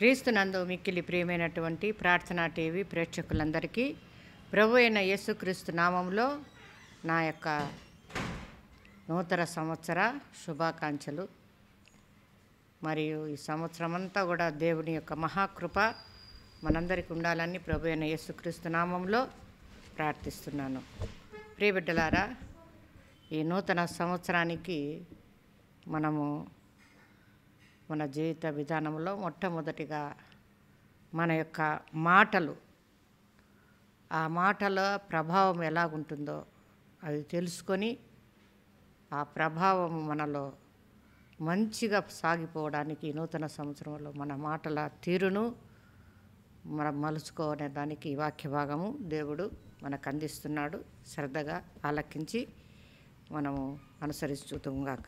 క్రీస్తునందు మిక్కిలి ప్రియమైనటువంటి ప్రార్థనా టీవీ ప్రేక్షకులందరికీ ప్రభు అయిన యేసుక్రీస్తు నామంలో నా యొక్క నూతన సంవత్సర శుభాకాంక్షలు. మరియు ఈ సంవత్సరం అంతా కూడా దేవుని యొక్క మహాకృప మనందరికీ ఉండాలని ప్రభు అయిన యేసుక్రీస్తు నామంలో ప్రార్థిస్తున్నాను. ప్రియబిడ్డలారా, ఈ నూతన సంవత్సరానికి మనము మన జీవిత విధానంలో మొట్టమొదటిగా మన యొక్క మాటలు, ఆ మాటల ప్రభావం ఎలాగుంటుందో అది తెలుసుకొని ఆ ప్రభావం మనలో మంచిగా సాగిపోవడానికి ఈ నూతన సంవత్సరంలో మన మాటల తీరును మనం మలుచుకోనే దానికి ఈ వాక్య భాగము దేవుడు మనకు అందిస్తున్నాడు. శ్రద్ధగా ఆలకించి మనము అనుసరిస్తుంగాక.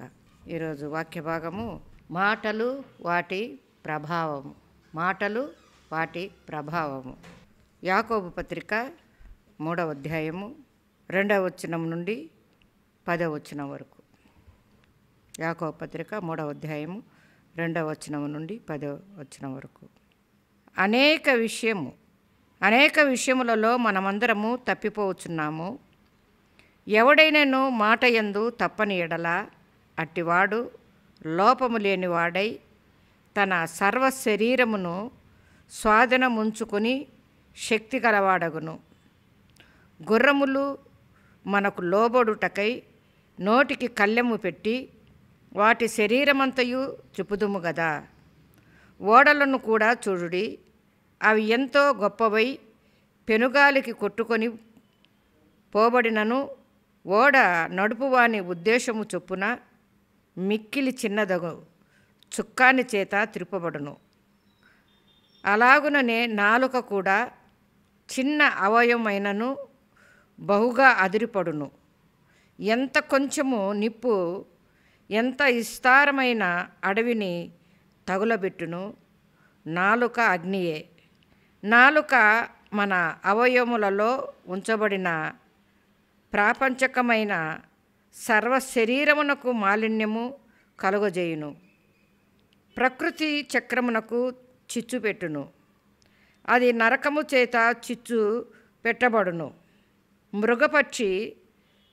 ఈరోజు వాక్య భాగము మాటలు వాటి ప్రభావము. మాటలు వాటి ప్రభావము. యాకోబు పత్రిక 3వ అధ్యాయము 2వ వచనం నుండి 10వ వచనం వరకు. యాకోబు పత్రిక 3వ అధ్యాయము 2వ వచనం నుండి 10వ వచనం వరకు. అనేక విషయములలో మనమందరము తప్పిపోవచ్చున్నాము. ఎవడైనను మాట యందు తప్పని ఎడల అట్టివాడు లోపము లేనివాడై తన సర్వ శరీరమును స్వాధీనముంచుకొని శక్తి గలవాడగును. గుర్రములు మనకు లోబడుటకై నోటికి కళ్ళెము పెట్టి వాటి శరీరమంతయు త్రిపుదుము గదా. ఓడలను కూడా చూడుడి, అవి ఎంతో గొప్పవై పెనుగాలికి కొట్టుకొని పోబడినను ఓడ నడుపువాని ఉద్దేశము చొప్పున మిక్కిలి చిన్నదగు చుక్కాని చేత త్రిప్పబడును. అలాగుననే నాలుక కూడా చిన్న అవయవమైనను బహుగా అదిరిపడును. ఎంత కొంచెము నిప్పు ఎంత విస్తారమైన అడవిని తగులబెట్టును. నాలుక అగ్నియే. నాలుక మన అవయవములలో ఉంచబడిన ప్రాపంచకమైన సర్వ శరీరమునకు మాలిన్యము కలుగజేయును. ప్రకృతి చక్రమునకు చిచ్చు పెట్టును. అది నరకము చేత చిచ్చు పెట్టబడును. మృగపక్షి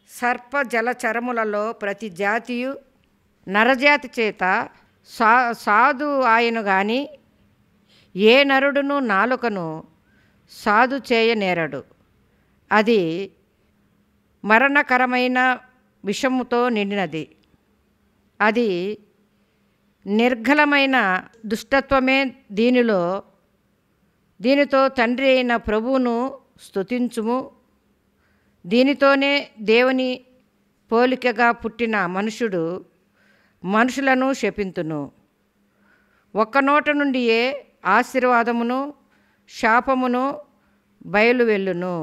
సర్ప జలచరములలో ప్రతి జాతియు నరజాతి చేత సాధు ఆయను గాని ఏ నరుడును నాలుకను సాధు చేయనేరడు. అది మరణకరమైన విషముతో నిండినది. అది నిర్ఘలమైన దుష్టత్వమే. దీనితో తండ్రి అయిన ప్రభువును స్తుతించుము. దీనితోనే దేవుని పోలికగా పుట్టిన మనుషుడు మనుషులను శపింతును. ఒక్క నోట నుండియే ఆశీర్వాదమును శాపమును బయలు వెళ్ళును.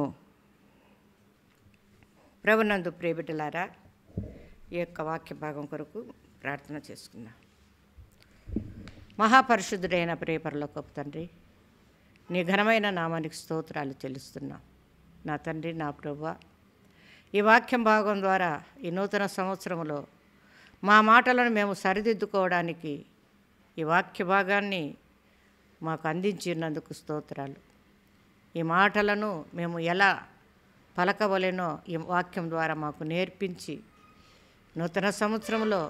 ప్రభునందు ప్రియబిడ్డలారా, ఈ యొక్క వాక్య భాగం కొరకు ప్రార్థన చేసుకుందాం. మహాపరిశుద్ధుడైన ప్రియ పరలోకపు తండ్రి, నీ ఘనమైన నామానికి స్తోత్రాలు చెల్లిస్తున్నాం. నా తండ్రి, నా ప్రభువా, ఈ వాక్యం భాగం ద్వారా ఈ నూతన సంవత్సరంలో మా మాటలను మేము సరిదిద్దుకోవడానికి ఈ వాక్య భాగాన్ని మాకు అందించినందుకు స్తోత్రాలు. ఈ మాటలను మేము ఎలా పలకవలెనో ఈ వాక్యం ద్వారా మాకు నేర్పించి నూతన సంవత్సరంలో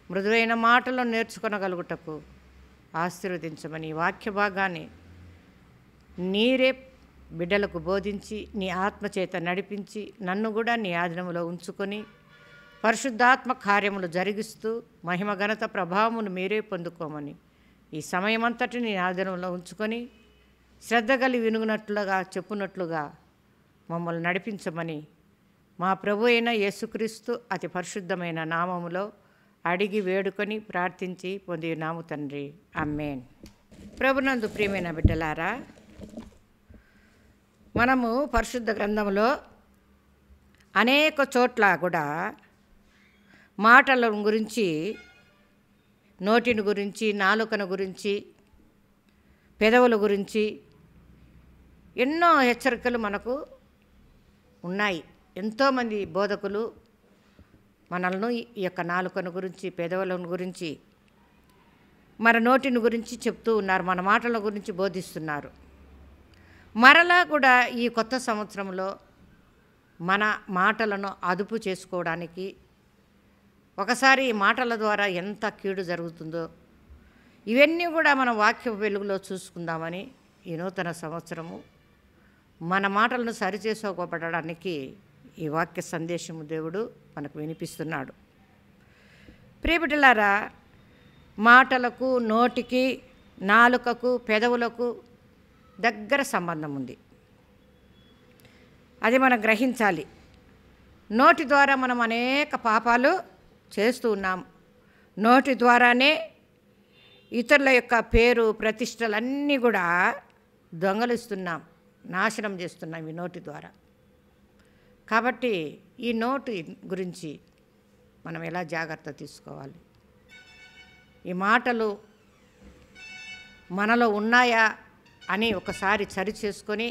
మృదువైన మాటలను నేర్చుకొనగలుగుటకు ఆశీర్వదించమని ఈ వాక్య భాగాన్ని నీరే బిడ్డలకు బోధించి నీ ఆత్మచేత నడిపించి నన్ను కూడా నీ ఆధీనంలో ఉంచుకొని పరిశుద్ధాత్మ కార్యములు జరిగిస్తూ మహిమ ఘనత ప్రభావమును మీరే పొందుకోమని ఈ సమయమంతటి నీ ఆధీనంలో ఉంచుకొని శ్రద్ధ కలిగి వినుగునట్లుగా చెప్పునట్లుగా మమ్మల్ని నడిపించమని మా ప్రభు అయిన యేసుక్రీస్తు అతి పరిశుద్ధమైన నామములో అడిగి వేడుకొని ప్రార్థించి పొందినాము తండ్రి, ఆమేన్. ప్రభునందు ప్రియమైన బిడ్డలారా, మనము పరిశుద్ధ గ్రంథంలో అనేక చోట్ల కూడా మాటల గురించి, నోటిని గురించి, నాలుకను గురించి, పెదవుల గురించి ఎన్నో హెచ్చరికలు మనకు ఉన్నాయి. ఎంతోమంది బోధకులు మనల్ని ఈ యొక్క నాలుకను గురించి, పెదవులను గురించి మన నోటిని గురించి చెప్తూ ఉన్నారు, మన మాటల గురించి బోధిస్తున్నారు. మరలా కూడా ఈ కొత్త సంవత్సరంలో మన మాటలను అదుపు చేసుకోవడానికి, ఒకసారి ఈ మాటల ద్వారా ఎంత కీడు జరుగుతుందో ఇవన్నీ కూడా మన వాక్య వెలుగులో చూసుకుందామని ఈ నూతన సంవత్సరము మన మాటలను సరిచేసుకోబడడానికి ఈ వాక్య సందేశము దేవుడు మనకు వినిపిస్తున్నాడు. ప్రియబిడ్డలారా, మాటలకు, నోటికి, నాలుకకు, పెదవులకు దగ్గర సంబంధం ఉంది. అది మనం గ్రహించాలి. నోటి ద్వారా మనం అనేక పాపాలు చేస్తూ ఉన్నాం. నోటి ద్వారానే ఇతరుల యొక్క పేరు, ప్రతిష్టలన్నీ కూడా దొంగలిస్తున్నాం, నాశనం చేస్తున్నాం ఈ నోటి ద్వారా. కాబట్టి ఈ నోటి గురించి మనం ఎలా జాగ్రత్త తీసుకోవాలి, ఈ మాటలు మనలో ఉన్నాయా అని ఒకసారి సరి చేసుకొని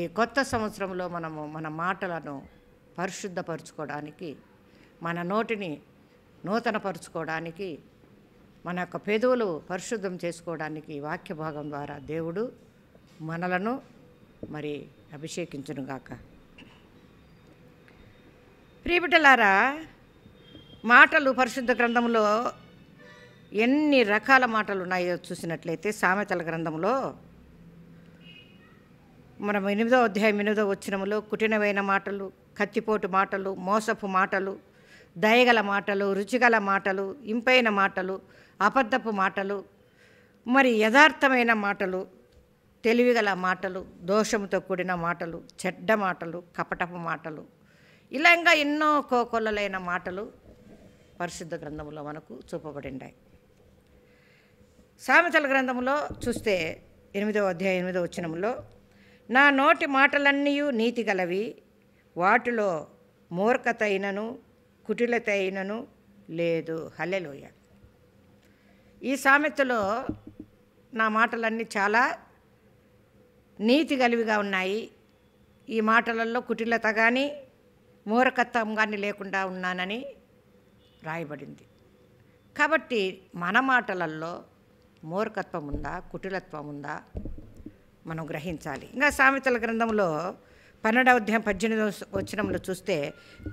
ఈ కొత్త సంవత్సరంలో మనము మన మాటలను పరిశుద్ధపరచుకోవడానికి, మన నోటిని నూతనపరుచుకోవడానికి, మన యొక్క పెదవులు పరిశుద్ధం చేసుకోవడానికి వాక్య భాగం ద్వారా దేవుడు మనలను మరి అభిషేకించునుగాక. ప్రియబిడ్డలారా, మాటలు పరిశుద్ధ గ్రంథంలో ఎన్ని రకాల మాటలు ఉన్నాయో చూసినట్లయితే సామెతల గ్రంథంలో మనం 8వ అధ్యాయం 8వ వచనములో కుటినమైన మాటలు, కత్తిపోటు మాటలు, మోసపు మాటలు, దయగల మాటలు, రుచిగల మాటలు, ఇంపైన మాటలు, అబద్ధపు మాటలు, మరి యథార్థమైన మాటలు, తెలివిగల మాటలు, దోషముతో కూడిన మాటలు, చెడ్డ మాటలు, కపటపు మాటలు, ఇలా ఇంకా ఎన్నో కోకొల్లలైన మాటలు పరిశుద్ధ గ్రంథంలో మనకు చూపబడినాయి. సామెతల గ్రంథంలో చూస్తే 8వ అధ్యాయం 8వ వచనంలో, నా నోటి మాటలన్నీ నీతి గలవి, వాటిలో మూర్ఖత అయినను కుటిలత అయినను లేదు. హల్లెలూయా. ఈ సామెతలో నా మాటలన్నీ చాలా నీతి గలివిగా ఉన్నాయి. ఈ మాటలలో కుటిలత కానీ మూర్ఖత్వం కానీ లేకుండా ఉన్నానని రాయబడింది. కాబట్టి మన మాటలలో మూర్ఖత్వం ఉందా, కుటిలత్వం ఉందా మనం గ్రహించాలి. ఇంకా సామెతల గ్రంథంలో 12వ అధ్యాయం 18వ వచనంలో చూస్తే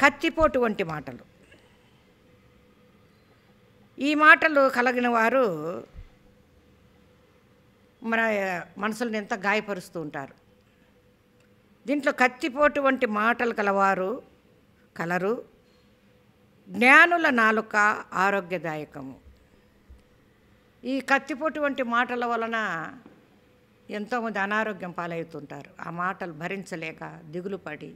కత్తిపోటు వంటి మాటలు, ఈ మాటలు కలిగిన వారు మన మనసులను ఎంత గాయపరుస్తూ ఉంటారు. దీంట్లో కత్తిపోటు వంటి మాటలు కలవారు కలరు, జ్ఞానుల నాలుక ఆరోగ్యదాయకము. ఈ కత్తిపోటు వంటి మాటల వలన ఎంతోమంది అనారోగ్యం పాలవుతుంటారు. ఆ మాటలు భరించలేక దిగులు పడి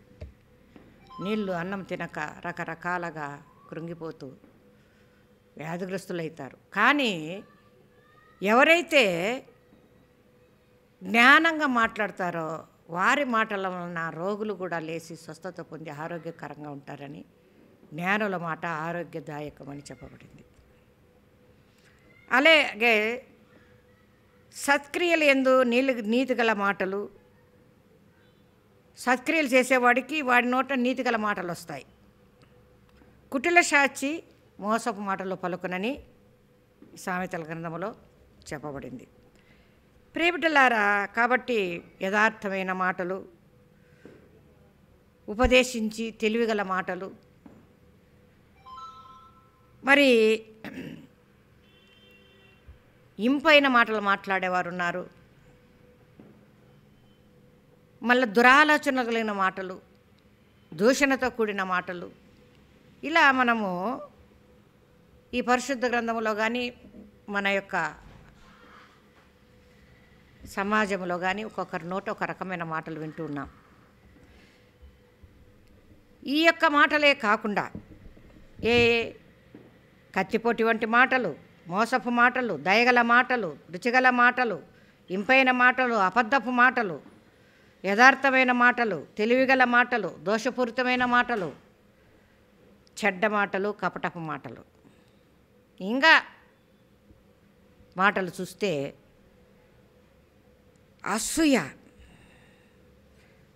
నీళ్ళు అన్నం తినక రకరకాలుగా కృంగిపోతూ వ్యాధిగ్రస్తులవుతారు. కానీ ఎవరైతే జ్ఞానంగా మాట్లాడతారో వారి మాటల వలన రోగులు కూడా లేచి స్వస్థత పొంది ఆరోగ్యకరంగా ఉంటారని, జ్ఞానుల మాట ఆరోగ్యదాయకమని చెప్పబడింది. అలాగే సత్క్రియలు యందు నీతిగల మాటలు, సత్క్రియలు చేసేవాడికి వాడి నోట నీతిగల మాటలు వస్తాయి. కుటిల సాక్షి మోసపు మాటలు పలుకునని సామెతల గ్రంథంలో చెప్పబడింది. ప్రియబిడ్డలారా, కాబట్టి యథార్థమైన మాటలు, ఉపదేశించి తెలివిగల మాటలు, మరి ఇంపైన మాటలు మాట్లాడేవారు ఉన్నారు. మళ్ళీ దురాలోచన కలిగిన మాటలు, దూషణతో కూడిన మాటలు, ఇలా మనము ఈ పరిశుద్ధ గ్రంథంలో కానీ మన యొక్క సమాజంలో కానీ ఒక్కొక్కరి నోట ఒక రకమైన మాటలు వింటూ ఉన్నాం. ఈ యొక్క మాటలే కాకుండా కత్తిపోటి వంటి మాటలు, మోసపు మాటలు, దయగల మాటలు, రుచిగల మాటలు, ఇంపైన మాటలు, అబద్ధపు మాటలు, యథార్థమైన మాటలు, తెలివిగల మాటలు, దోషపూరితమైన మాటలు, చెడ్డ మాటలు, కపటపు మాటలు, ఇంకా మాటలు చూస్తే అసూయ,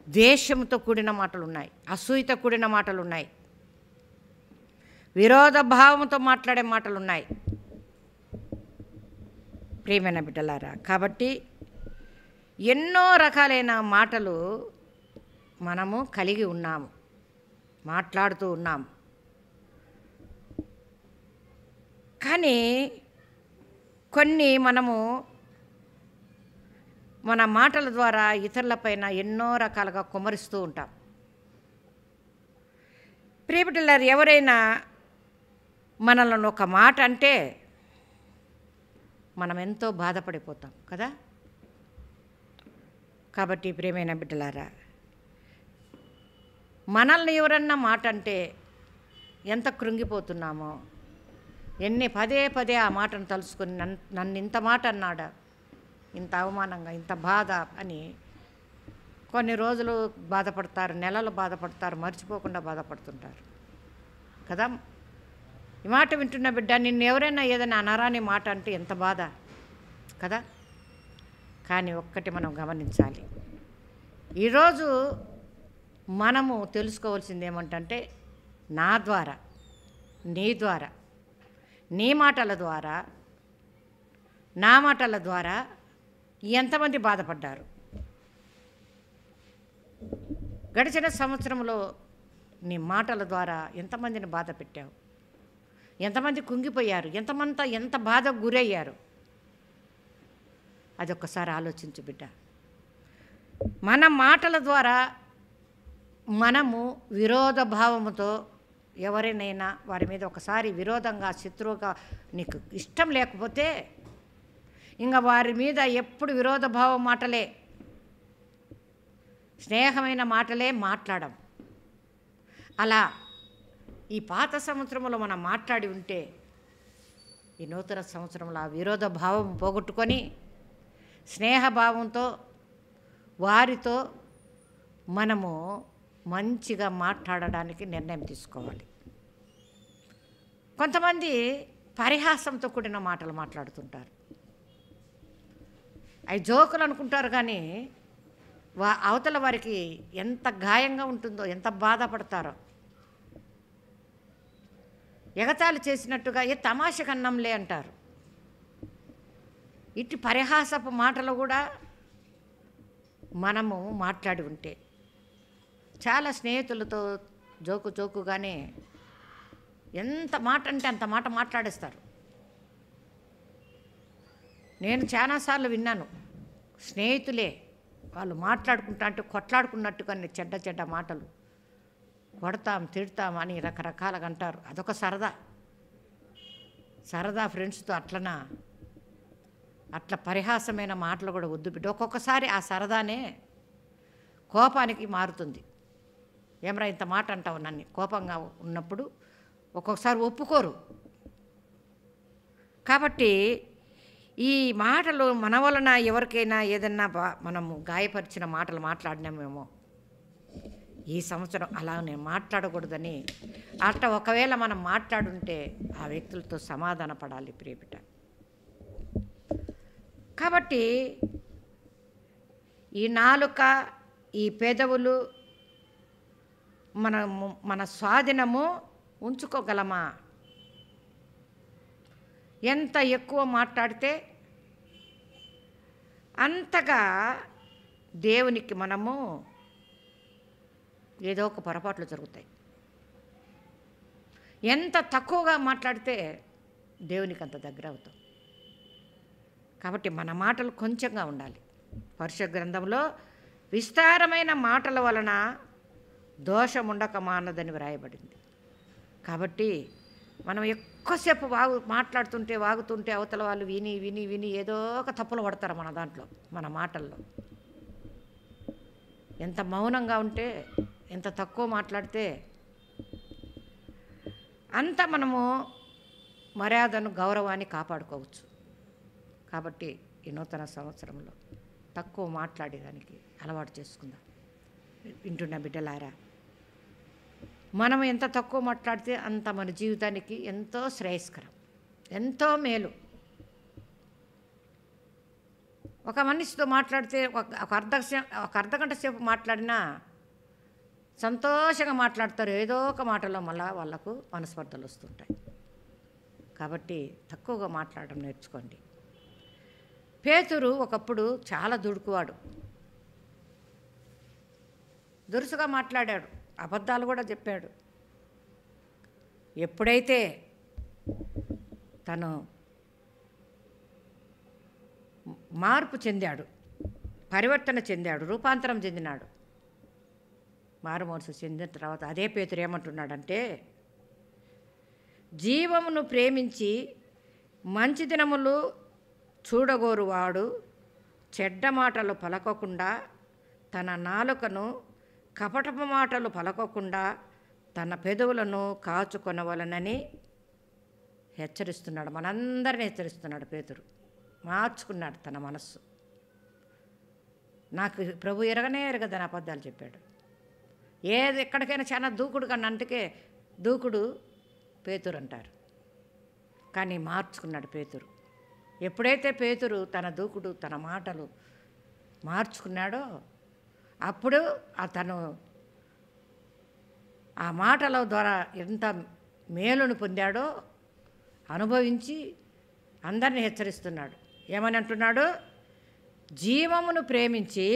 ద్వేషంతో కూడిన మాటలు ఉన్నాయి, అసూయతో కూడిన మాటలు ఉన్నాయి, విరోధ భావంతో మాట్లాడే మాటలు ఉన్నాయి. ప్రియమైన బిడ్డలారా, కాబట్టి ఎన్నో రకాలైన మాటలు మనము కలిగి ఉన్నాము, మాట్లాడుతూ ఉన్నాము. కానీ కొన్ని మనము మన మాటల ద్వారా ఇతరులపైన ఎన్నో రకాలుగా కుమ్మరిస్తూ ఉంటాం. ప్రియబిడ్డలారా, ఎవరైనా మనల్ని ఒక మాట అంటే మనం ఎంతో బాధపడిపోతాం కదా. కాబట్టి ప్రియమైన బిడ్డలారా, మనల్ని ఎవరన్నా మాట అంటే ఎంత కృంగిపోతున్నామో, పదే పదే ఆ మాటను తలుసుకొని నన్ను ఇంత మాట అన్నాడా, ఇంత అవమానంగా, ఇంత బాధ అని కొన్ని రోజులు బాధపడతారు, నెలలు బాధపడతారు, మర్చిపోకుండా బాధపడుతుంటారు కదా. ఈ మాట వింటున్న బిడ్డ, నిన్ను ఎవరైనా ఏదైనా అనరాని మాట అంటే ఎంత బాధ కదా. కానీ ఒక్కటి మనం గమనించాలి, ఈరోజు మనము తెలుసుకోవాల్సింది ఏమంటే, నా ద్వారా, నీ ద్వారా, నీ మాటల ద్వారా, నా మాటల ద్వారా ఎంతమంది బాధపడ్డారు. గడిచిన సంవత్సరంలో నీ మాటల ద్వారా ఎంతమందిని బాధ పెట్టావు, ఎంతమంది కుంగిపోయారు, ఎంత బాధకు గురయ్యారు. అదొక్కసారి ఆలోచించు బిడ్డ. మన మాటల ద్వారా మనము విరోధ భావముతో ఎవరినైనా వారి మీద ఒకసారి విరోధంగా, శత్రువుగా, నీకు ఇష్టం లేకపోతే ఇంకా వారి మీద ఎప్పుడు విరోధ భావం మాటలే, స్నేహమైన మాటలే మాట్లాడం. అలా ఈ పాత సంవత్సరంలో మనం మాట్లాడి ఉంటే ఈ నూతన సంవత్సరంలో ఆ విరోధ భావం పోగొట్టుకొని స్నేహభావంతో వారితో మనము మంచిగా మాట్లాడడానికి నిర్ణయం తీసుకోవాలి. కొంతమంది పరిహాసంతో కూడిన మాటలు మాట్లాడుతుంటారు. అవి జోకులు అనుకుంటారు, కానీ అవతల వారికి ఎంత గాయంగా ఉంటుందో, ఎంత బాధపడతారో. ఎగతాళి చేసినట్టుగా తమాషా కన్నంలే అంటారు. ఇటు పరిహాసపు మాటలు కూడా మనము మాట్లాడి ఉంటే, చాలా స్నేహితులతో జోకుగానే ఎంత మాట అంటే అంత మాట మాట్లాడేస్తారు. నేను చాలాసార్లు విన్నాను, స్నేహితులే వాళ్ళు మాట్లాడుకుంటా అంటే కొట్లాడుకున్నట్టుగా చెడ్డ మాటలు, కొడతాం, తిడతాం అని రకరకాలుగా అంటారు. అదొక సరదా ఫ్రెండ్స్తో అట్లా పరిహాసమైన మాటలు కూడా వద్దు బిడ్డ. ఒక్కొక్కసారి ఆ సరదానే కోపానికి మారుతుంది. ఏమరా ఇంత మాట అంటావు నన్ను, కోపంగా ఉన్నప్పుడు ఒక్కొక్కసారి ఒప్పుకోరు. కాబట్టి ఈ మాటలు మన వలన ఎవరికైనా ఏదన్నా మనము గాయపరిచిన మాటలు మాట్లాడినామేమో, ఈ సంవత్సరం అలా నేను మాట్లాడకూడదని అట్లా ఒకవేళ మనం మాట్లాడుంటే ఆ వ్యక్తులతో సమాధాన పడాలి ప్రియబిడ్డ. కాబట్టి ఈ నాలుక, ఈ పెదవులు మన స్వాధీనము ఉంచుకోగలమా? ఎంత ఎక్కువ మాట్లాడితే అంతగా దేవునికి మనము ఏదో ఒక పొరపాట్లు జరుగుతాయి. ఎంత తక్కువగా మాట్లాడితే దేవునికి అంత దగ్గర అవుతాం. కాబట్టి మన మాటలు కొంచెంగా ఉండాలి. పరిశుద్ధ గ్రంథంలో విస్తారమైన మాటల వలన దోషం ఉండక మానదని వ్రాయబడింది. కాబట్టి మనం ఎక్కువసేపు వాగుతుంటే అవతల వాళ్ళు విని ఏదో ఒక తప్పులు పడతారు మన దాంట్లో, మన మాటల్లో. ఎంత మౌనంగా ఉంటే, ఎంత తక్కువ మాట్లాడితే అంత మనము మర్యాదను, గౌరవాన్ని కాపాడుకోవచ్చు. కాబట్టి ఈ నూతన సంవత్సరంలో తక్కువ మాట్లాడేదానికి అలవాటు చేసుకుందాం. వింటున్న బిడ్డలారా, మనం ఎంత తక్కువ మాట్లాడితే అంత మన జీవితానికి ఎంతో శ్రేయస్కరం, ఎంతో మేలు. ఒక మనిషితో మాట్లాడితే ఒక అర్ధగంట సేపు మాట్లాడినా సంతోషంగా మాట్లాడతారు. ఏదో ఒక మాటలో మళ్ళా వాళ్ళకు మనస్పర్ధలు వస్తుంటాయి. కాబట్టి తక్కువగా మాట్లాడడం నేర్చుకోండి. పేతురు ఒకప్పుడు చాలా దుడుకువాడు, దురుసుగా మాట్లాడాడు, అబద్ధాలు కూడా చెప్పాడు. ఎప్పుడైతే తను మార్పు చెందాడు, పరివర్తన చెందాడు, రూపాంతరం చెందినాడు, మారుమనసు చెందిన తర్వాత అదే పేతురు ఏమంటున్నాడంటే, జీవమును ప్రేమించి మంచి దినములు చూడగోరువాడు చెడ్డ మాటలు పలకకుండా తన నాలుకను కపటపు మాటలు పలకకుండా తన పెదవులను కాచుకొనవలనని హెచ్చరిస్తున్నాడు. మనందరినీ హెచ్చరిస్తున్నాడు పేతురు. మార్చుకున్నాడు తన మనస్సు. నాకు ప్రభు ఎరగనే ఎరగదని అబద్ధాలు చెప్పాడు. ఏది ఎక్కడికైనా చాలా దూకుడు, కానీ అందుకే దూకుడు పేతురు అంటారు. కానీ మార్చుకున్నాడు పేతురు. ఎప్పుడైతే పేతురు తన దూకుడు, తన మాటలు మార్చుకున్నాడో అప్పుడు అతను ఆ మాటల ద్వారా ఎంత మేలును పొందాడో అనుభవించి అందరిని హెచ్చరిస్తున్నాడు. ఏమని అంటున్నాడు? జీవమును ప్రేమించి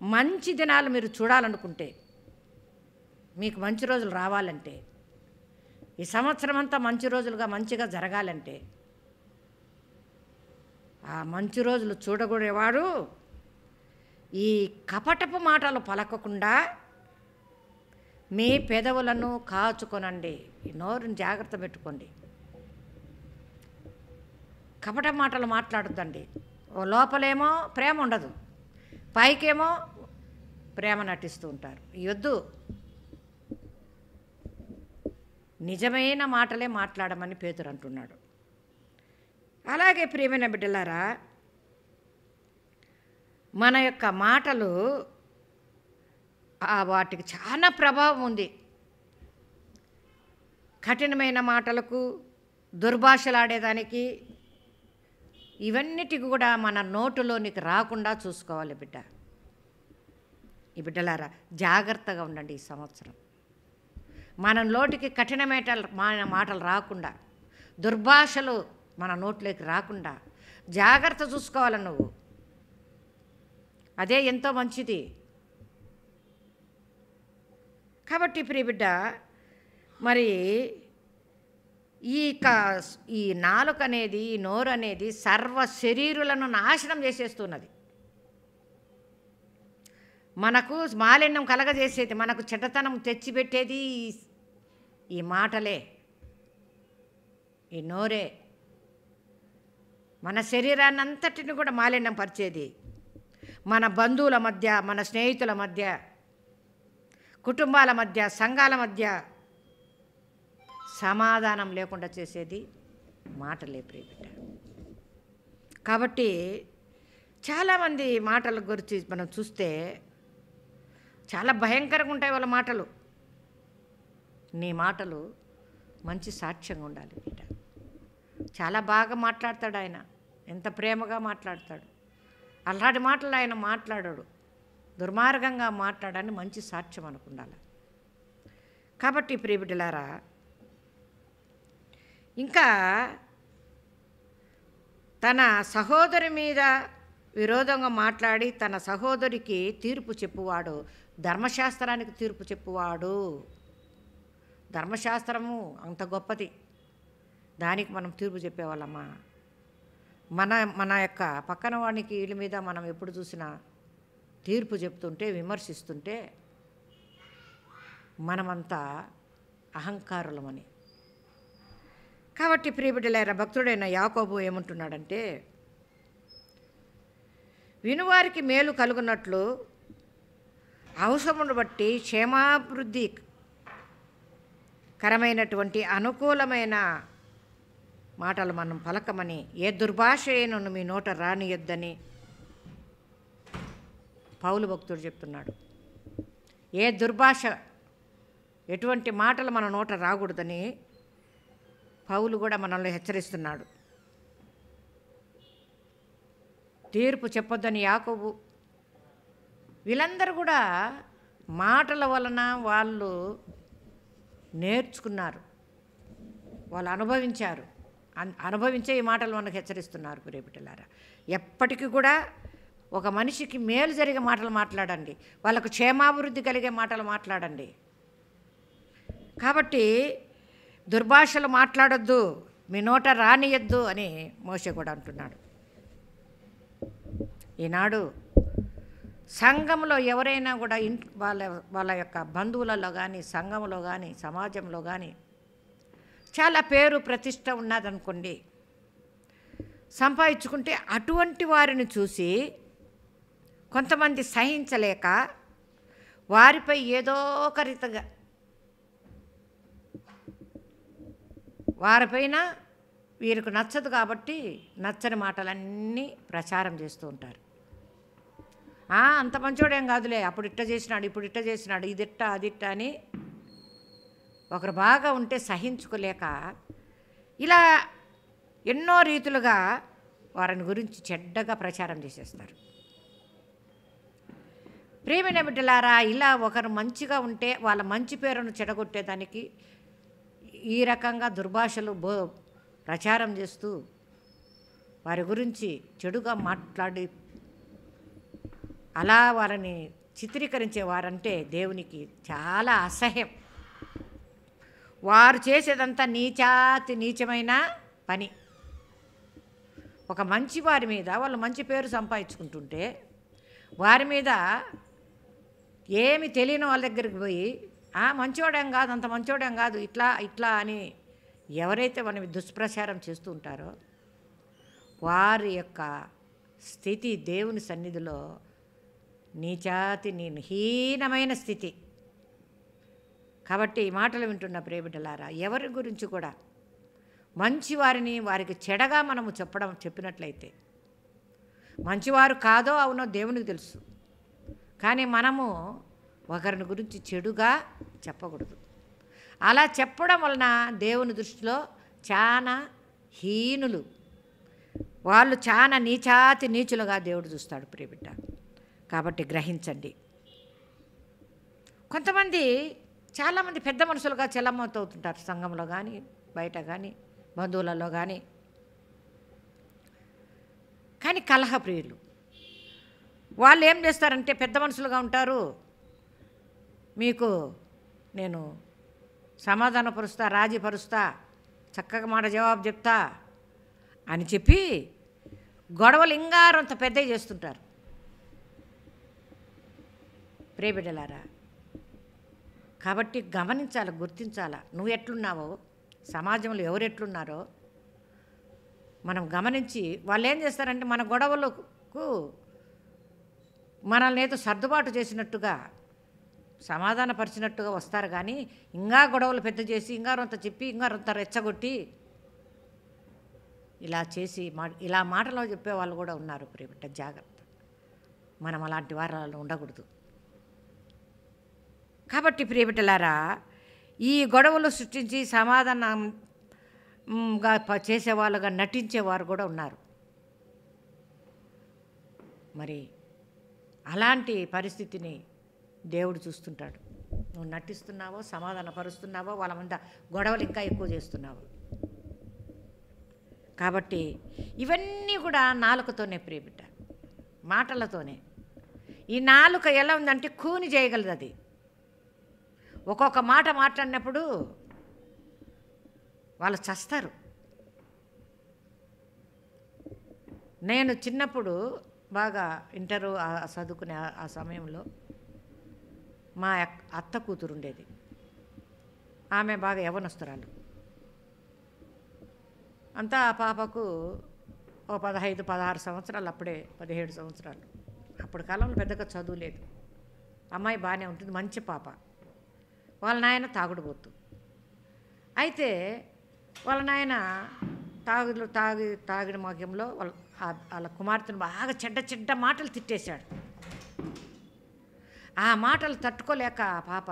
మంచి దినాలు మీరు చూడాలనుకుంటే, మీకు మంచి రోజులు రావాలంటే, ఈ సంవత్సరం అంతా మంచి రోజులుగా మంచిగా జరగాలంటే, ఆ మంచి రోజులు చూడగూడేవాడు ఈ కపటపు మాటలు పలకకుండా మీ పెదవులను కాచుకొనండి. ఈ నోరుని జాగ్రత్త పెట్టుకోండి. కపట మాటలు మాట్లాడొద్దండి. ఓ లోపలేమో ప్రేమ ఉండదు, పైకేమో ప్రేమ నటిస్తూ ఉంటారు. యొద్దు, నిజమైన మాటలే మాట్లాడమని పేతురు అంటున్నాడు. అలాగే ప్రియమైన బిడ్డలారా, మన యొక్క మాటలు వాటికి చాలా ప్రభావం ఉంది. కఠినమైన మాటలకు, దుర్భాషలాడేదానికి, ఇవన్నిటికి కూడా మన నోటులోనికి రాకుండా చూసుకోవాలి బిడ్డ. ఈ బిడ్డలారా జాగ్రత్తగా ఉండండి. ఈ సంవత్సరం మన నోటికి కఠినమైన మాటలు రాకుండా, దుర్భాషలు మన నోట్లోకి రాకుండా జాగ్రత్త చూసుకోవాలి నువ్వు. అదే ఎంతో మంచిది. కాబట్టి ప్రియబిడ్డ, మరి ఈ నాలుక అనేది, ఈ నోరు అనేది సర్వ శరీరులను నాశనం చేసేస్తున్నది. మనకు మాలిన్యం కలగజేసేది, మనకు చెడ్డతనం తెచ్చిపెట్టేది ఈ మాటలే, ఈ నోరే. మన శరీరాన్ని అంతటిని కూడా మాలిన్యం పరిచేది. మన బంధువుల మధ్య, మన స్నేహితుల మధ్య, కుటుంబాల మధ్య, సంఘాల మధ్య సమాధానం లేకుండా చేసేది మాటలే ప్రియబిడ్డ. కాబట్టి చాలామంది మాటల గురించి మనం చూస్తే చాలా భయంకరంగా ఉంటాయి వాళ్ళ మాటలు. నీ మాటలు మంచి సాక్ష్యంగా ఉండాలి బిడ్డ. చాలా బాగా మాట్లాడతాడు ఆయన, ఎంత ప్రేమగా మాట్లాడతాడు. అలాంటి మాటలు ఆయన మాట్లాడాడు, దుర్మార్గంగా మాట్లాడని మంచి సాక్ష్యం అనుకుండాలి. కాబట్టి ప్రియబిడ్డలారా, ఇంకా తన సహోదరి మీద విరోధంగా మాట్లాడి తన సహోదరికి తీర్పు చెప్పువాడు ధర్మశాస్త్రానికి తీర్పు చెప్పువాడు. ధర్మశాస్త్రము అంత గొప్పది, దానికి మనం తీర్పు చెప్పేవాళ్ళమ్మా. మన యొక్క పక్కన వాడికి వీళ్ళ మీద మనం ఎప్పుడు చూసినా తీర్పు చెప్తుంటే, విమర్శిస్తుంటే మనమంతా అహంకారులమని. కాబట్టి ప్రియబిడ్డలారా, భక్తుడైన యాకోబు ఏమంటున్నాడంటే, వినువారికి మేలు కలుగునట్లు అవసరమును బట్టి క్షేమాభివృద్ధి కరమైనటువంటి అనుకూలమైన మాటలు మనం పలకమని, ఏ దుర్భాష అయినను మీ నోట రానియొద్దని పౌలు భక్తుడు చెప్తున్నాడు. ఏ దుర్భాష, ఎటువంటి మాటలు మన నోట రాకూడదని పౌలు కూడా మనల్ని హెచ్చరిస్తున్నాడు. తీర్పు చెప్పొద్దని యాకోబు. వీళ్ళందరూ కూడా మాటల వలన వాళ్ళు నేర్చుకున్నారు, వాళ్ళు అనుభవించారు. అనుభవించే ఈ మాటలు మనకు హెచ్చరిస్తున్నారు ప్రియబిడ్డలారా. ఎప్పటికీ కూడా ఒక మనిషికి మేలు జరిగే మాటలు మాట్లాడండి, వాళ్ళకు క్షేమాభివృద్ధి కలిగే మాటలు మాట్లాడండి. కాబట్టి దుర్భాషలు మాట్లాడొద్దు, మీ నోట రానియద్దు అని మోషే కూడా అంటున్నాడు. ఈనాడు సంఘంలో ఎవరైనా కూడా వాళ్ళ యొక్క బంధువులలో కానీ, సంఘంలో కానీ, సమాజంలో కానీ చాలా పేరు ప్రతిష్ట ఉన్నదనుకోండి, సంపాదించుకుంటే అటువంటి వారిని చూసి కొంతమంది సహించలేక వారిపై ఏదో ఒక రీతిగా వారిపైన వీరికి నచ్చదు కాబట్టి నచ్చని మాటలన్నీ ప్రచారం చేస్తూ ఉంటారు. అంత మంచోడేం కాదులే, అప్పుడు ఇట్ట చేసినాడు, ఇప్పుడు ఇట్ట చేసినాడు, ఇదిట్ట అదిట్ట అని ఒకరు బాగా ఉంటే సహించుకోలేక ఇలా ఎన్నో రీతులుగా వారిని గురించి చెడ్డగా ప్రచారం చేసేస్తారు. ప్రియమైన బిడ్డలారా, ఇలా ఒకరు మంచిగా ఉంటే వాళ్ళ మంచి పేరును చెడగొట్టేదానికి ఈ రకంగా దుర్భాషలు ప్రచారం చేస్తూ వారి గురించి చెడుగా మాట్లాడి అలా వారిని చిత్రీకరించేవారంటే దేవునికి చాలా అసహ్యం. వారు చేసేదంతా నీచమైన పని. ఒక మంచి వారి మీద వాళ్ళు మంచి పేరు సంపాదించుకుంటుంటే వారి మీద ఏమి తెలియని వాళ్ళ దగ్గరికి పోయి మంచోడేం కాదు, అంత మంచోడేం కాదు, ఇట్లా అని ఎవరైతే మనని దుష్ప్రచారం చేస్తూ ఉంటారో వారి యొక్క స్థితి దేవుని సన్నిధిలో హీనమైన స్థితి. కాబట్టి ఈ మాటలు వింటున్న ప్రియబిడ్డలారా, ఎవరి గురించి కూడా మంచివారిని వారికి చెడగా మనము చెప్పినట్లయితే మంచివారు కాదో అవునో దేవునికి తెలుసు, కానీ మనము ఒకరిని గురించి చెడుగా చెప్పకూడదు. అలా చెప్పడం వలన దేవుని దృష్టిలో చాలా హీనులు, వాళ్ళు చాలా నీచులుగా దేవుడు చూస్తాడు ప్రియబిడ్డ. కాబట్టి గ్రహించండి. చాలామంది పెద్ద మనుషులుగా చెల్లమవుతుంటారు, సంఘంలో కానీ బయట కానీ బంధువులలో కానీ కలహప్రియులు. వాళ్ళు ఏం చేస్తారంటే పెద్ద మనుషులుగా ఉంటారు, మీకు నేను సమాధానపరుస్తా, రాజీపరుస్తా, చక్కగా మాట జవాబు చెప్తా అని చెప్పి గొడవలు ఇంగారంత పెద్దవి చేస్తుంటారు. ప్రియబిడ్డలారా, కాబట్టి గమనించాలి, గుర్తించాలా, నువ్వు ఎట్లున్నావో, సమాజంలో ఎవరు ఎట్లున్నారో మనం గమనించి వాళ్ళు ఏం చేస్తారంటే మన గొడవలకు మనల్ని ఏదో సర్దుబాటు చేసినట్టుగా సమాధానపరిచినట్టుగా వస్తారు, కానీ ఇంకా గొడవలు పెద్ద చేసి ఇంగారంత చెప్పి ఇంగారంత రెచ్చగొట్టి ఇలా చేసి ఇలా మాటలో చెప్పేవాళ్ళు కూడా ఉన్నారు. ప్రియబిడ్డ జాగ్రత్త, మనం అలాంటి వారాలు ఉండకూడదు. కాబట్టి ప్రియబిడ్డలారా, ఈ గొడవలు సృష్టించి సమాధానంగా చేసేవాళ్ళుగా నటించేవారు కూడా ఉన్నారు. మరి అలాంటి పరిస్థితిని దేవుడు చూస్తుంటాడు. నువ్వు నటిస్తున్నావో, సమాధానపరుస్తున్నావో, వాళ్ళ మీద గొడవలు ఇంకా ఎక్కువ చేస్తున్నావు. కాబట్టి ఇవన్నీ కూడా నాలుకతోనే ప్రియబిడ్డ, మాటలతోనే. ఈ నాలుక ఎలా ఉందంటే కూని చేయగలదు. అది ఒక్కొక్క మాట మాట్లాడినప్పుడు వాళ్ళు చస్తారు. నేను చిన్నప్పుడు బాగా ఇంటరు చదువుకునే ఆ సమయంలో మా అత్త కూతురు ఉండేది. ఆమె బాగా యవ్వనస్తురాలు. అంతా ఆ పాపకు 15-16 సంవత్సరాలు, అప్పుడే 17 సంవత్సరాలు. అప్పుడు కాలంలో పెద్దగా చదువు లేదు. అమ్మాయి బాగానే ఉంటుంది, మంచి పాప. వాళ్ళ నాయన తాగుడుపోతు. అయితే వాళ్ళ నాయన తాగిన మగ్యంలో వాళ్ళ కుమార్తెను బాగా చెడ్డ మాటలు తిట్టేశాడు. ఆ మాటలు తట్టుకోలేక ఆ పాప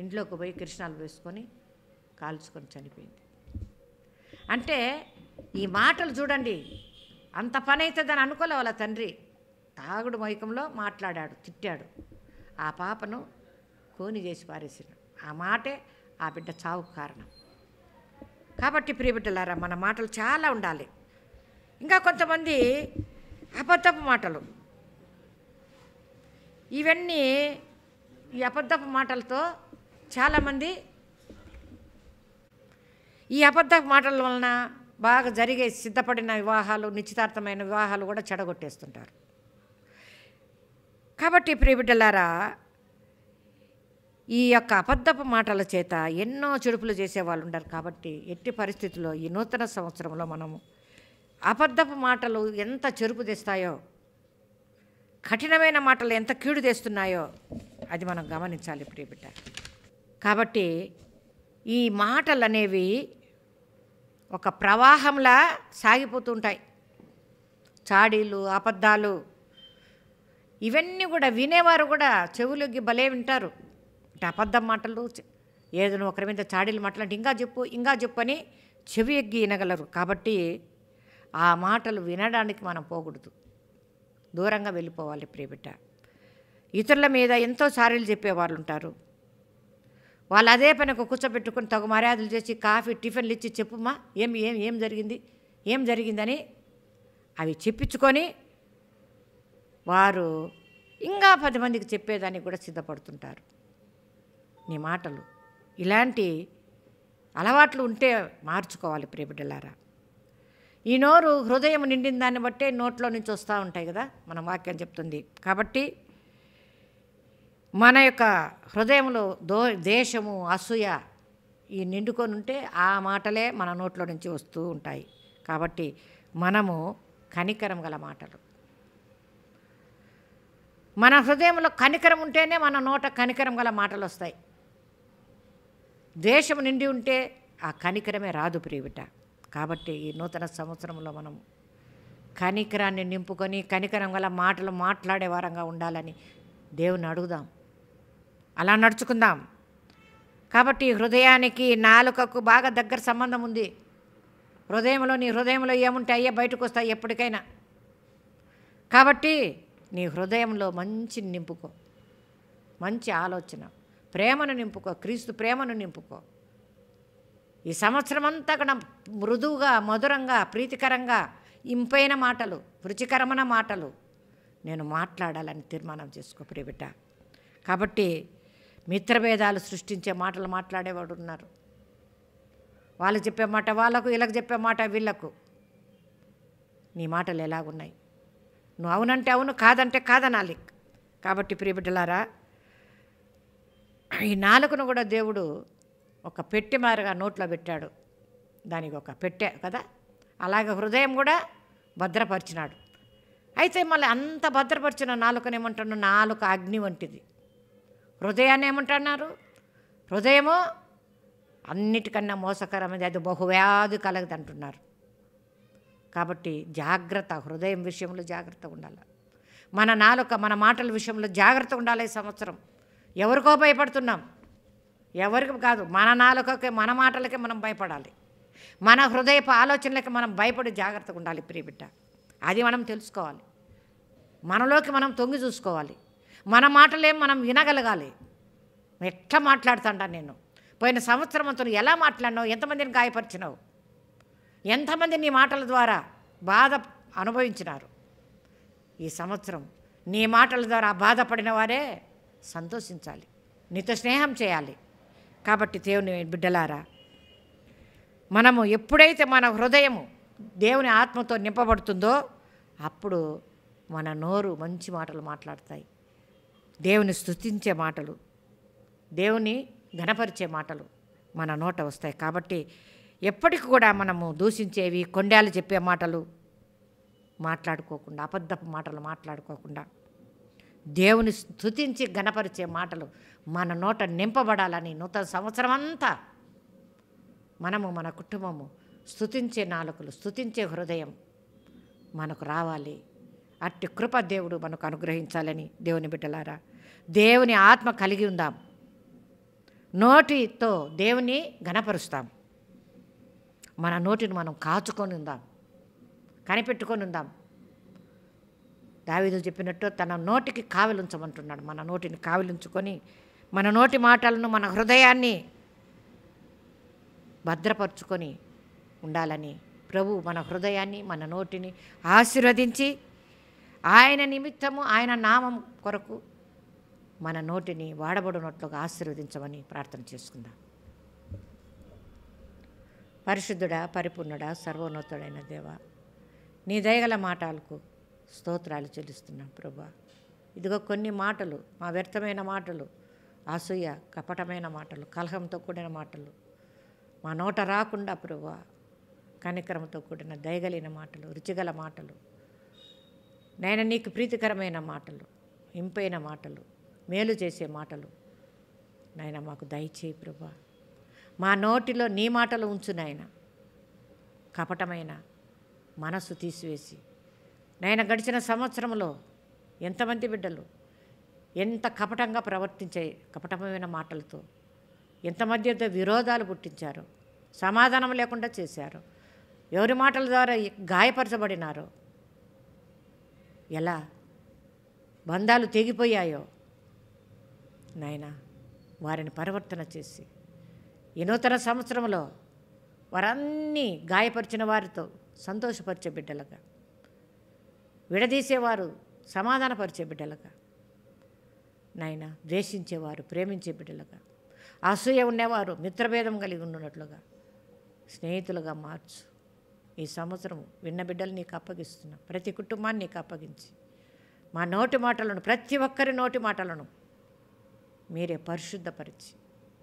ఇంట్లోకి పోయి కిరసనాలు వేసుకొని కాల్చుకొని చనిపోయింది. అంటే ఈ మాటలు చూడండి, అంత పని అవుతుందని అనుకోలే వాళ్ళ తండ్రి. తాగుడు మైకంలో మాట్లాడాడు, తిట్టాడు. ఆ పాపను కోని చేసి పారేసాడు. ఆ మాటే ఆ బిడ్డ చావుకు కారణం. కాబట్టి ప్రియబిడ్డలారా, మన మాటలు చాలా ఉండాలి. ఇంకా కొంతమంది అబద్ధపు మాటలు. ఇవన్నీ ఈ అబద్ధపు మాటలతో చాలామంది ఈ అబద్ధపు మాటల వలన బాగా జరిగే సిద్ధపడిన వివాహాలు, నిశ్చితార్థమైన వివాహాలు కూడా చెడగొట్టేస్తుంటారు. కాబట్టి ప్రియ బిడ్డలారా, ఈ యొక్క అబద్ధపు మాటల చేత ఎన్నో చెడుపులు చేసేవాళ్ళు ఉంటారు. కాబట్టి ఎట్టి పరిస్థితుల్లో ఈ నూతన సంవత్సరంలో మనము అబద్ధపు మాటలు ఎంత చెరుపు తెస్తాయో, కఠినమైన మాటలు ఎంత కీడు తెస్తున్నాయో అది మనం గమనించాలి ప్రియ బిడ్డ. కాబట్టి ఈ మాటలు అనేవి ఒక ప్రవాహంలా సాగిపోతుంటాయి. చాడీలు, అబద్ధాలు ఇవన్నీ కూడా వినేవారు కూడా చెవులొగ్గి భలే వింటారు. అంటే అబద్ధం మాటలు, ఏదైనా ఒకరి మీద చాడీలు మాట్లాడి ఇంకా చెప్పు అని చెవి ఎగ్గి వినగలరు. కాబట్టి ఆ మాటలు వినడానికి మనం పోకూడదు, దూరంగా వెళ్ళిపోవాలి ప్రియబిడ్డ. ఇతరుల మీద ఎంతో చాడీలు చెప్పేవాళ్ళు ఉంటారు. వాళ్ళు అదే పనికి కూర్చోబెట్టుకుని తగు మర్యాదలు చేసి కాఫీ, టిఫిన్లు ఇచ్చి చెప్పుమా ఏం జరిగిందని అవి చెప్పించుకొని వారు ఇంకా 10 మందికి చెప్పేదానికి కూడా సిద్ధపడుతుంటారు. నీ మాటలు ఇలాంటి అలవాట్లు ఉంటే మార్చుకోవాలి ప్రియబిడ్డలారా. ఈ నోరు హృదయం నిండిన దాన్ని బట్టే నోట్లో నుంచి వస్తూ ఉంటాయి కదా, మన వాక్యం చెప్తుంది. కాబట్టి మన యొక్క హృదయంలో దేశము, అసూయ ఈ నిండుకొని ఉంటే ఆ మాటలే మన నోట్లో నుంచి వస్తూ ఉంటాయి. కాబట్టి మనము కనికరం గల మాటలు, మన హృదయంలో కనికరం ఉంటేనే మన నోట కనికరం గల మాటలు వస్తాయి. ద్వేషం నిండి ఉంటే ఆ కనికరమే రాదు ప్రియబిడ్డ. కాబట్టి ఈ నూతన సంవత్సరంలో మనం కనికరాన్ని నింపుకొని కనికరం గల మాటలు మాట్లాడే వారంగా ఉండాలని దేవుని అడుగుదాం, అలా నడుచుకుందాం. కాబట్టి హృదయానికి, నాలుకకు బాగా దగ్గర సంబంధం ఉంది. నీ హృదయంలో ఏముంటే అయ్యే బయటకు వస్తాయి ఎప్పటికైనా. కాబట్టి నీ హృదయంలో మంచిని నింపుకో, మంచి ఆలోచన, ప్రేమను నింపుకో, క్రీస్తు ప్రేమను నింపుకో. ఈ సంవత్సరం అంతా కూడా మృదువుగా, మధురంగా, ప్రీతికరంగా, ఇంపైన మాటలు, రుచికరమైన మాటలు నేను మాట్లాడాలని తీర్మానం చేసుకో ప్రియబిడ్డ. కాబట్టి మిత్రభేదాలు సృష్టించే మాటలు మాట్లాడేవాడు ఉన్నారు. వాళ్ళు చెప్పే మాట వాళ్ళకు, వీళ్ళకు చెప్పే మాట వీళ్ళకు. నీ మాటలు ఎలాగున్నాయి? నువ్వు అవునంటే అవును, కాదంటే కాదనాలి. కాబట్టి ప్రియబిడ్డలారా, ఈ నాలుకను కూడా దేవుడు ఒక పెట్టె మారుగా నోట్లో పెట్టాడు. దానికి ఒక పెట్టె కదా, అలాగే హృదయం కూడా భద్రపరిచినాడు. అయితే మళ్ళీ అంత భద్రపరిచిన నాలుకను ఏమంటున్నాడు? నాలుక అగ్ని వంటిది. హృదయాన్ని ఏమంటున్నారు? హృదయము అన్నిటికన్నా మోసకరమైనది, అది బహువ్యాధి కలగదు అంటున్నారు. కాబట్టి జాగ్రత్త, హృదయం విషయంలో జాగ్రత్త ఉండాలి. మన నాలుక, మన మాటల విషయంలో జాగ్రత్త ఉండాలి. ఈ సంవత్సరం ఎవరికో భయపడుతున్నాం, ఎవరికి కాదు, మన నాలుకకే, మన మాటలకే మనం భయపడాలి. మన హృదయపు ఆలోచనలకి మనం భయపడి జాగ్రత్తగా ఉండాలి ప్రియబిడ్డ. అది మనం తెలుసుకోవాలి. మనలోకి మనం తొంగి చూసుకోవాలి. మన మాటలేం మనం వినగలగాలి. ఎట్లా మాట్లాడుతాండా నేను? పోయిన సంవత్సరం అంతా ఎలా మాట్లాడినావు? ఎంతమందిని గాయపరిచినావు? ఎంతమంది నీ మాటల ద్వారా బాధ అనుభవించినారు? ఈ సంవత్సరం నీ మాటల ద్వారా బాధపడిన వారే సంతోషించాలి, నీతో స్నేహం చేయాలి. కాబట్టి దేవుని బిడ్డలారా, మనము ఎప్పుడైతే మన హృదయము దేవుని ఆత్మతో నింపబడుతుందో అప్పుడు మన నోరు మంచి మాటలు మాట్లాడతాయి. దేవుని స్తుతించే మాటలు, దేవుని ఘనపరిచే మాటలు మన నోట వస్తాయి. కాబట్టి ఎప్పటికి కూడా మనము దూషించేవి, కొండాలు చెప్పే మాటలు మాట్లాడుకోకుండా, అబద్ధపు మాటలు మాట్లాడుకోకుండా, దేవుని స్తుతించి ఘనపరిచే మాటలు మన నోట నింపబడాలని నూతన సంవత్సరం అంతా మనము, మన కుటుంబము స్తుతించే నాలుకలు, స్తుతించే హృదయం మనకు రావాలి. అట్టి కృప దేవుడు మనకు అనుగ్రహించాలని దేవుని బిడ్డలారా, దేవుని ఆత్మ కలిగి ఉందాం. నోటితో దేవుని ఘనపరుస్తాం. మన నోటిని మనం కాచుకొని ఉందాం, కనిపెట్టుకొని ఉందాం. దావీదు చెప్పినట్టు తన నోటికి కావిలుంచమంటున్నాడు. మన నోటిని కావిలుంచుకొని మన నోటి మాటలను, మన హృదయాన్ని భద్రపరుచుకొని ఉండాలని ప్రభు మన హృదయాన్ని మన నోటిని ఆశీర్వదించి ఆయన నిమిత్తము ఆయన నామం కొరకు మన నోటిని వాడబడినట్లుగా ఆశీర్వదించమని ప్రార్థన చేసుకుందాం. పరిశుద్ధుడా, పరిపూర్ణుడా, సర్వోన్నతుడైన దేవ, నీ దయగల మాటలకు స్తోత్రాలు చెల్లిస్తున్నాం ప్రభా. ఇదిగో కొన్ని మాటలు, మా వ్యర్థమైన మాటలు, అసూయ, కపటమైన మాటలు, కలహంతో కూడిన మాటలు మా నోట రాకుండా ప్రభా, కనికరంతో కూడిన దయగలిగిన మాటలు, రుచిగల మాటలు, నేను నీకు ప్రీతికరమైన మాటలు, ఇంపైన మాటలు, మేలు చేసే మాటలు నాయన మాకు దయచేయి ప్రభా. మా నోటిలో నీ మాటలు ఉంచు నాయన. కపటమైన మనస్సు తీసివేసి నాయన గడిచిన సంవత్సరంలో ఎంతమంది బిడ్డలు ఎంత కపటంగా ప్రవర్తించే కపటమైన మాటలతో ఎంతమంది విరోధాలు పుట్టించారో, సమాధానం లేకుండా చేశారు, ఎవరి మాటల ద్వారా గాయపరచబడినారో, ఎలా బంధాలు తెగిపోయాయో నాయన వారిని పరివర్తన చేసి ఈ నూతన సంవత్సరంలో వారన్నీ గాయపరిచిన వారితో సంతోషపరిచే బిడ్డలుగా, విడదీసేవారు సమాధానపరిచే బిడ్డలుగా, నాయన ద్వేషించేవారు ప్రేమించే బిడ్డలుగా, అసూయ ఉండేవారు మిత్రభేదం కలిగి ఉన్నట్లుగా స్నేహితులుగా మార్చు. ఈ సంవత్సరం విన్న బిడ్డలు నీకు అప్పగిస్తున్నా. ప్రతి కుటుంబాన్ని నీకు అప్పగించి మా నోటి మాటలను, ప్రతి ఒక్కరి నోటి మాటలను మీరే పరిశుద్ధపరిచి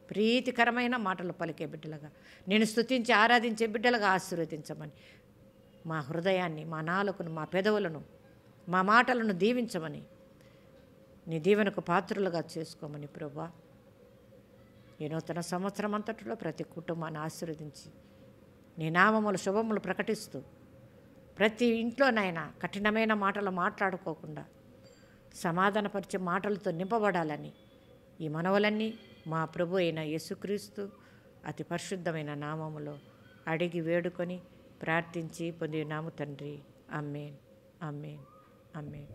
ప్రీతికరమైన మాటలు పలికే బిడ్డలుగా, నేను స్తుతించి ఆరాధించే బిడ్డలుగా ఆశీర్వదించమని, మా హృదయాన్ని, మా నాలుకను, మా పెదవులను, మా మాటలను దీవించమని, నీ దీవెనకు పాత్రులుగా చేసుకోమని ప్రభువా. ఈ నూతన సంవత్సరం అంతటిలో ప్రతి కుటుంబాన్ని ఆశీర్వదించి నీ నామములు శుభములు ప్రకటిస్తూ ప్రతి ఇంట్లోనైనా కఠినమైన మాటలు మాట్లాడుకోకుండా సమాధానపరిచే మాటలతో నింపబడాలని ఈ మనవలన్నీ మా ప్రభు అయిన యేసుక్రీస్తు అతి పరిశుద్ధమైన నామములో అడిగి వేడుకొని ప్రార్థించి పొందినాము తండ్రి. ఆమేన్, ఆమేన్, ఆమేన్.